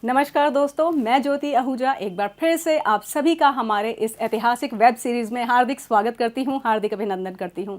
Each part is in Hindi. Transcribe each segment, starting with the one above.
नमस्कार दोस्तों, मैं ज्योति आहूजा एक बार फिर से आप सभी का हमारे इस ऐतिहासिक वेब सीरीज़ में हार्दिक स्वागत करती हूं, हार्दिक अभिनंदन करती हूं।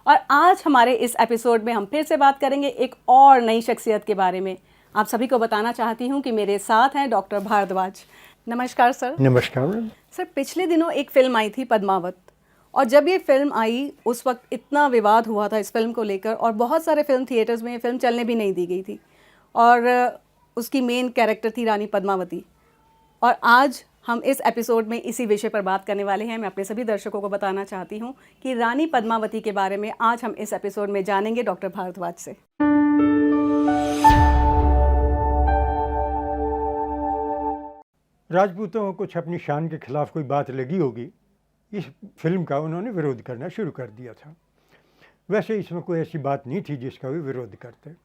और आज हमारे इस एपिसोड में हम फिर से बात करेंगे एक और नई शख्सियत के बारे में। आप सभी को बताना चाहती हूं कि मेरे साथ हैं डॉक्टर भारद्वाज। नमस्कार सर। नमस्कार सर, पिछले दिनों एक फ़िल्म आई थी पद्मावत, और जब ये फिल्म आई उस वक्त इतना विवाद हुआ था इस फिल्म को लेकर, और बहुत सारे फिल्म थिएटर्स में ये फिल्म चलने भी नहीं दी गई थी, और उसकी मेन कैरेक्टर थी रानी पद्मावती। और आज हम इस एपिसोड में इसी विषय पर बात करने वाले हैं। मैं अपने सभी दर्शकों को बताना चाहती हूँ कि रानी पद्मावती के बारे में आज हम इस एपिसोड में जानेंगे डॉक्टर भारद्वाज से। राजपूतों को कुछ अपनी शान के खिलाफ कोई बात लगी होगी, इस फिल्म का उन्होंने विरोध करना शुरू कर दिया था। वैसे इसमें कोई ऐसी बात नहीं थी जिसका वे विरोध करते।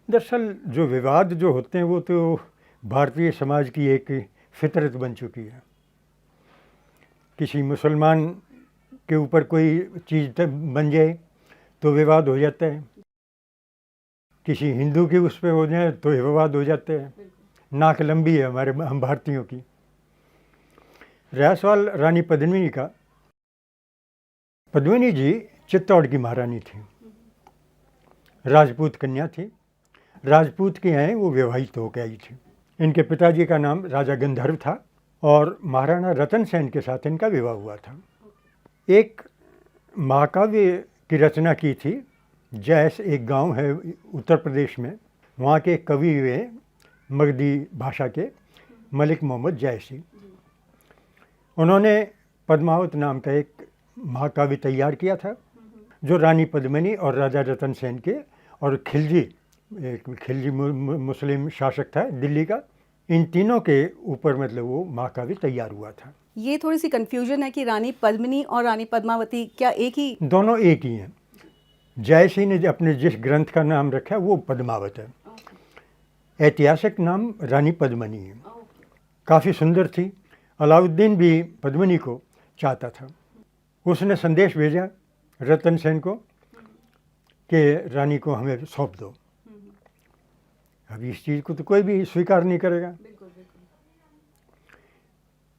दरअसल जो विवाद जो होते हैं वो तो भारतीय समाज की एक फितरत बन चुकी है। किसी मुसलमान के ऊपर कोई चीज़ बन जाए तो विवाद हो जाता है, किसी हिंदू के उस पर हो जाए तो विवाद हो जाते हैं। नाक लंबी है हम भारतीयों की। रहा सवाल रानी पद्मिनी का, पद्मिनी जी चित्तौड़ की महारानी थी, राजपूत कन्या थी। राजपूत के हैं वो विवाहित होकर आई थी। इनके पिताजी का नाम राजा गंधर्व था और महाराणा रतन सेन के साथ इनका विवाह हुआ था। एक महाकाव्य की रचना की थी। जैस एक गांव है उत्तर प्रदेश में, वहाँ के कवि हुए मगधी भाषा के मलिक मोहम्मद जैसी। उन्होंने पद्मावत नाम का एक महाकाव्य तैयार किया था जो रानी पद्मिनी और राजा रतन सेन के और खिलजी, एक खिलजी मुस्लिम शासक था दिल्ली का, इन तीनों के ऊपर मतलब वो महाकाव्य तैयार हुआ था। ये थोड़ी सी कंफ्यूजन है कि रानी पद्मिनी और रानी पद्मावती क्या एक ही? दोनों एक ही हैं। जयसी ने अपने जिस ग्रंथ का नाम रखा वो पद्मावत है, ऐतिहासिक नाम रानी पद्मिनी है। काफ़ी सुंदर थी। अलाउद्दीन भी पद्मिनी को चाहता था। उसने संदेश भेजा रतन सेन को कि रानी को हमें सौंप दो। अब इस चीज़ को तो कोई भी स्वीकार नहीं करेगा।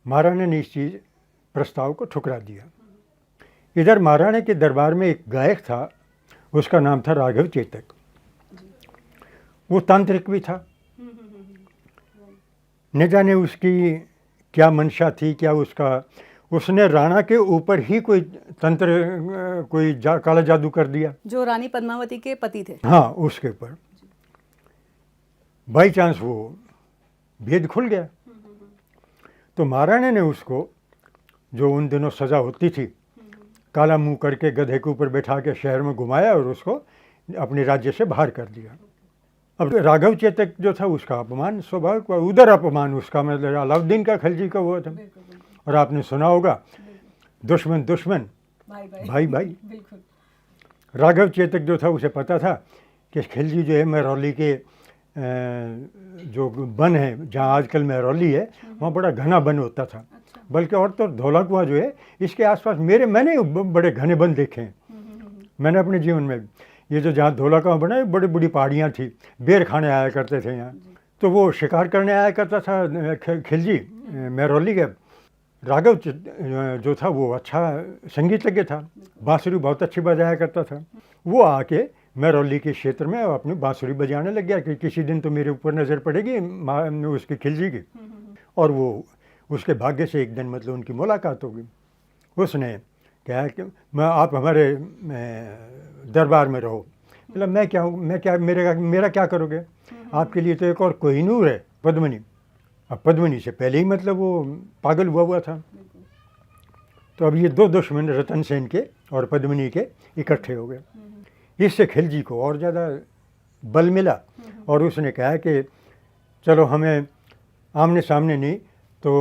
महाराणा ने इस चीज़ प्रस्ताव को ठुकरा दिया। इधर महाराणा के दरबार में एक गायक था, उसका नाम था राघव चेतक। वो तांत्रिक भी था। न जाने उसकी क्या मंशा थी, क्या उसने राणा के ऊपर ही कोई तंत्र, कोई काला जादू कर दिया। जो रानी पद्मावती के पति थे? हाँ, उसके ऊपर बाई चांस वो भेद खुल गया। तो महाराणा ने उसको, जो उन दिनों सज़ा होती थी, काला मुंह करके गधे के ऊपर बैठा के शहर में घुमाया और उसको अपने राज्य से बाहर कर दिया। अब राघव चेतक जो था उसका अपमान स्वाभाविक, उधर अपमान उसका मतलब अलाउद्दीन का खिलजी का वो था। और आपने सुना होगा दुश्मन दुश्मन भाई भाई। राघव चेतक जो था उसे पता था कि खिलजी जो है महरौली के जो वन है जहाँ आजकल महरौली है, वहाँ बड़ा घना वन होता था। बल्कि और तो धौला कुआं जो है इसके आसपास मैंने बड़े घने वन देखे हैं मैंने अपने जीवन में। ये जो जहाँ धौला कुआं बना है बड़ी बड़ी पहाड़ियाँ थी, बेर खाने आया करते थे यहाँ, तो वो शिकार करने आया करता था खिलजी महरौली के। राघव जो था वो अच्छा संगीतज्ञ था, बांसुरी बहुत अच्छी बजाया करता था। वो आके महरौली के क्षेत्र में अपनी बांसुरी बजाने लग गया कि किसी दिन तो मेरे ऊपर नज़र पड़ेगी उसके खिलजी की। और वो उसके भाग्य से एक दिन मतलब उनकी मुलाकात होगी। उसने कहा कि आप हमारे दरबार में रहो। मतलब मैं क्या मेरा क्या करोगे? आपके लिए तो एक और कोहिनूर है पद्मिनी। अब पद्मिनी से पहले ही मतलब वो पागल हुआ था। तो अब ये दो दुश्मन रतन सेन के और पद्मिनी के इकट्ठे हो गए। इससे खिलजी को और ज़्यादा बल मिला और उसने कहा कि चलो हमें आमने सामने नहीं तो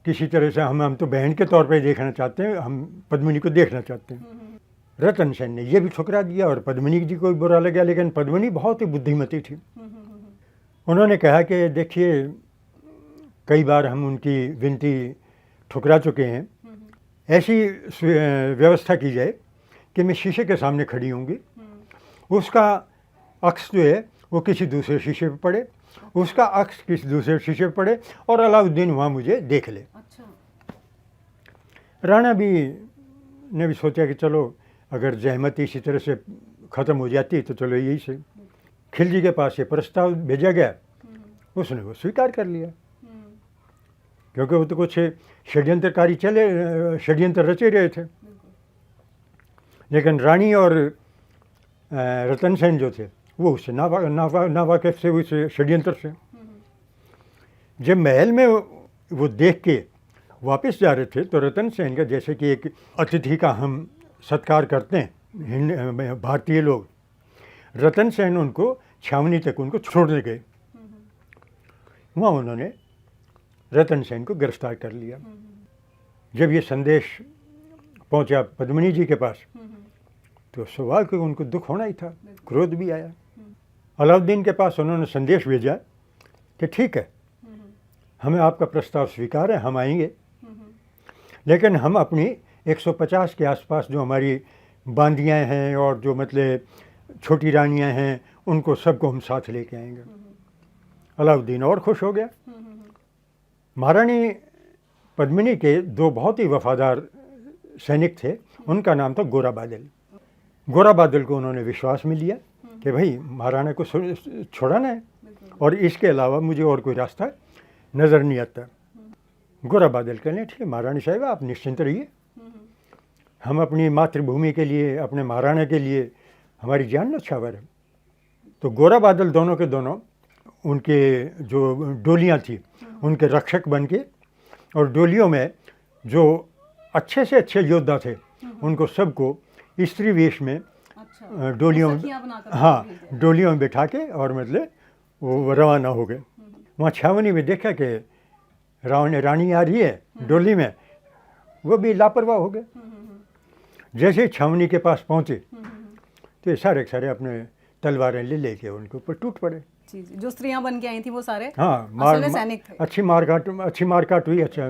किसी तरह से हम तो बहन के तौर पे देखना चाहते हैं, हम पद्मिनी को देखना चाहते हैं। रतन सेन ने ये भी ठुकरा दिया और पद्मिनी जी को भी बुरा लगा, लेकिन पद्मिनी बहुत ही बुद्धिमती थी। उन्होंने कहा कि देखिए कई बार हम उनकी विनती ठुकरा चुके हैं, ऐसी व्यवस्था की जाए कि मैं शीशे के सामने खड़ी होंगी, उसका अक्स जो है वो किसी दूसरे शीशे पे पड़े उसका अक्स किसी दूसरे शीशे पर पड़े और अलाउद्दीन वहाँ मुझे देख ले। अच्छा। राणा ने भी सोचा कि चलो अगर जहमत इसी तरह से ख़त्म हो जाती तो चलो यही से। खिलजी के पास ये प्रस्ताव भेजा गया, उसने वो स्वीकार कर लिया, क्योंकि वो तो कुछ षड्यंत्र रचे रहे थे। लेकिन रानी और रतन सेन जो थे वो उससे नावाकिफ थे, उस षड्यंत्र से। जब महल में वो देख के वापस जा रहे थे तो रतन सेन का, जैसे कि एक अतिथि का हम सत्कार करते हैं भारतीय लोग, रतन सेन उनको छावनी तक उनको छोड़ने गए। वहाँ उन्होंने रतन सेन को गिरफ्तार कर लिया। जब ये संदेश पहुँचा पद्मिनी जी के पास तो स्वाभाविक उनको दुख होना ही था, क्रोध भी आया। अलाउद्दीन के पास उन्होंने संदेश भेजा कि ठीक है, हमें आपका प्रस्ताव स्वीकार है, हम आएंगे, लेकिन हम अपनी 150 के आसपास जो हमारी बांदियाँ हैं और जो मतलब छोटी रानियाँ हैं उनको सबको हम साथ लेके आएंगे। अलाउद्दीन और खुश हो गया। महारानी पद्मिनी के दो बहुत ही वफादार सैनिक थे, उनका नाम था गोरा बादल। गोरा बादल को उन्होंने विश्वास में लिया कि भाई महाराणा को छोड़ाना है और इसके अलावा मुझे और कोई रास्ता नज़र नहीं आता। गोरा बादल कहने ठीक है महारानी साहिबा, आप निश्चिंत रहिए, हम अपनी मातृभूमि के लिए, अपने महाराणा के लिए हमारी जान न्यौछावर है। तो गोरा बादल दोनों के दोनों उनके जो डोलियाँ थी उनके रक्षक बन के, और डोलियों में जो अच्छे से अच्छे योद्धा थे उनको सबको स्त्री वेश में डोलियों में, हाँ, डोलियों में बैठा के और मतलब वो रवाना हो गए। वहाँ छावनी में देखा कि रानी आ रही है डोली में, वो भी लापरवाह हो गए। जैसे ही छावनी के पास पहुँचे तो ये सारे अपने तलवारें ले के उनके ऊपर टूट पड़े। जी, जो स्त्रियां बन के आई थी वो सारे हाँ, सैनिक थे। अच्छी मारकाट हुई। अच्छा,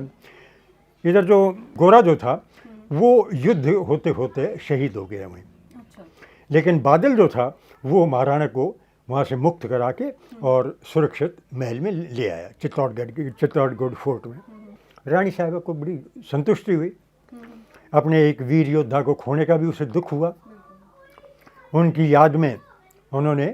इधर जो गोरा जो था वो युद्ध होते होते शहीद हो गया वहीं। अच्छा। लेकिन बादल जो था वो महाराणा को वहाँ से मुक्त करा के और सुरक्षित महल में ले आया, चित्तौड़गढ़ फोर्ट में। रानी साहिबा को बड़ी संतुष्टि हुई। अपने एक वीर योद्धा को खोने का भी उसे दुख हुआ। उनकी याद में उन्होंने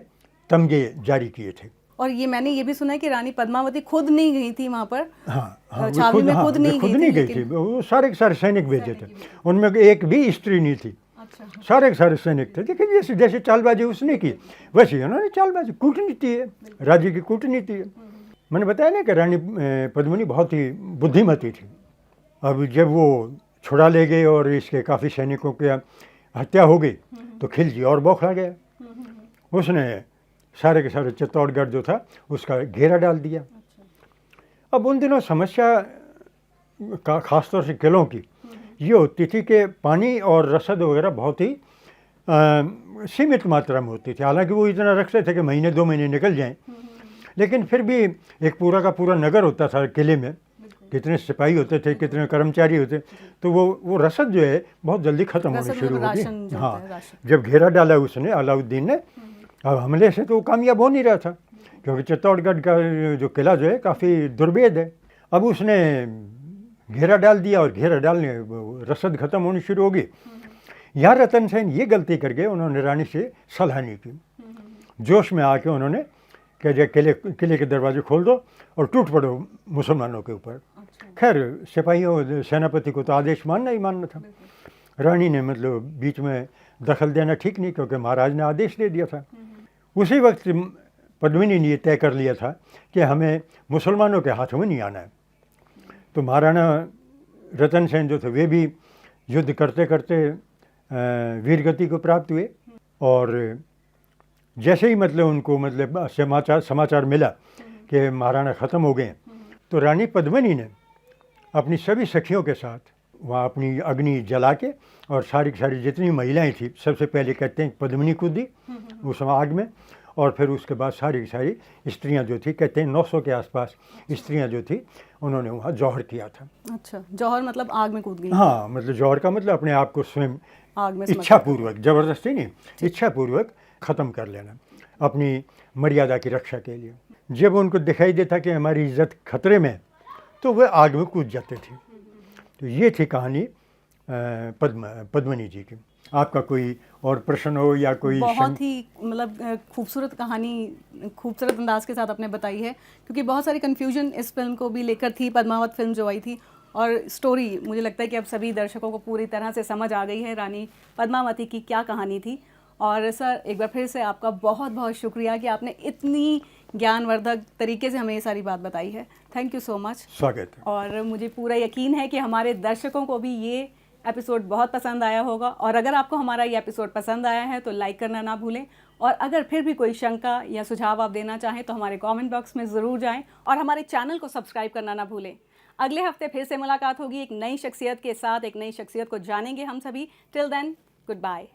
तमगे जारी किए थे। और ये मैंने ये भी सुना है कि रानी पद्मावती खुद नहीं गई थी वहाँ पर। हाँ, छावनी में खुद नहीं गई थी। वो सारे सैनिक भेजे थे, उनमें एक भी स्त्री नहीं थी। अच्छा। सारे सैनिक थे। देखिए जैसे चालबाजी उसने की वैसे उन्होंने चालबाजी, कूटनीति है, राज्य की कूटनीति है। मैंने बताया ना कि रानी पद्मिनी बहुत ही बुद्धिमती थी। अब जब वो छुड़ा ले गए और इसके काफ़ी सैनिकों की हत्या हो गई तो खिलजी और बौखला गया। उसने सारे के सारे चित्तौड़गढ़ जो था उसका घेरा डाल दिया। अब उन दिनों समस्या का ख़ासतौर से किलों की ये होती थी कि पानी और रसद वगैरह बहुत ही सीमित मात्रा में होती थी। हालांकि वो इतना रखते थे कि महीने 2 महीने निकल जाएं, लेकिन फिर भी एक पूरा का पूरा नगर होता था किले में, कितने सिपाही होते थे, कितने कर्मचारी होते, तो वो रसद जो है बहुत जल्दी ख़त्म होनी शुरू हो गई। हाँ, जब घेरा डाला उसने अलाउद्दीन ने, अब हमले से तो कामयाब हो नहीं रहा था, क्योंकि चित्तौड़गढ़ का जो किला जो है काफ़ी दुर्भेद है। अब उसने घेरा डाल दिया और घेरा डालने रसद ख़त्म होनी शुरू हो गई। यहाँ रतन सेन ये गलती कर गए, उन्होंने रानी से सलाह नहीं की। जोश में आके उन्होंने कह दिया किले के दरवाजे खोल दो और टूट पड़ो मुसलमानों के ऊपर। खैर सिपाहियों सेनापति को तो आदेश मानना ही मानना था। रानी ने मतलब बीच में दखल देना ठीक नहीं, क्योंकि महाराज ने आदेश दे दिया था। उसी वक्त पद्मिनी ने ये तय कर लिया था कि हमें मुसलमानों के हाथों में नहीं आना है। तो महाराणा रतन सेन जो थे वे भी युद्ध करते करते वीरगति को प्राप्त हुए। और जैसे ही मतलब उनको मतलब समाचार मिला कि महाराणा ख़त्म हो गए, तो रानी पद्मिनी ने अपनी सभी सखियों के साथ वहाँ अपनी अग्नि जला के और सारी की सारी जितनी महिलाएं थी, सबसे पहले कहते हैं पद्मिनी कूदी उस आग में, और फिर उसके बाद सारी की सारी स्त्रियाँ जो थी, कहते हैं 900 के आसपास स्त्रियाँ जो थी, उन्होंने वहाँ जौहर किया था। अच्छा, जौहर मतलब आग में कूद गई? हाँ, मतलब जौहर का मतलब अपने आप को स्वयं आग में इच्छापूर्वक, जबरदस्ती नहीं, इच्छापूर्वक ख़त्म कर लेना अपनी मर्यादा की रक्षा के लिए। जब उनको दिखाई देता कि हमारी इज्जत खतरे में है, तो वह आग में कूद जाते थे। तो ये थी कहानी पद्मिनी जी की। आपका कोई और प्रश्न हो या कोई बहुत ही मतलब खूबसूरत कहानी खूबसूरत अंदाज के साथ आपने बताई है, क्योंकि बहुत सारी कन्फ्यूजन इस फिल्म को भी लेकर थी, पद्मावत फिल्म जो आई थी। और स्टोरी मुझे लगता है कि अब सभी दर्शकों को पूरी तरह से समझ आ गई है रानी पद्मावती की क्या कहानी थी। और सर एक बार फिर से आपका बहुत बहुत शुक्रिया कि आपने इतनी ज्ञानवर्धक तरीके से हमें ये सारी बात बताई है। Thank you so much. स्वागत है। और मुझे पूरा यकीन है कि हमारे दर्शकों को भी ये एपिसोड बहुत पसंद आया होगा। और अगर आपको हमारा ये एपिसोड पसंद आया है तो लाइक करना ना भूलें। और अगर फिर भी कोई शंका या सुझाव आप देना चाहें तो हमारे कमेंट बॉक्स में ज़रूर जाएं और हमारे चैनल को सब्सक्राइब करना ना भूलें। अगले हफ्ते फिर से मुलाकात होगी एक नई शख्सियत के साथ। एक नई शख्सियत को जानेंगे हम सभी। Till then, good bye.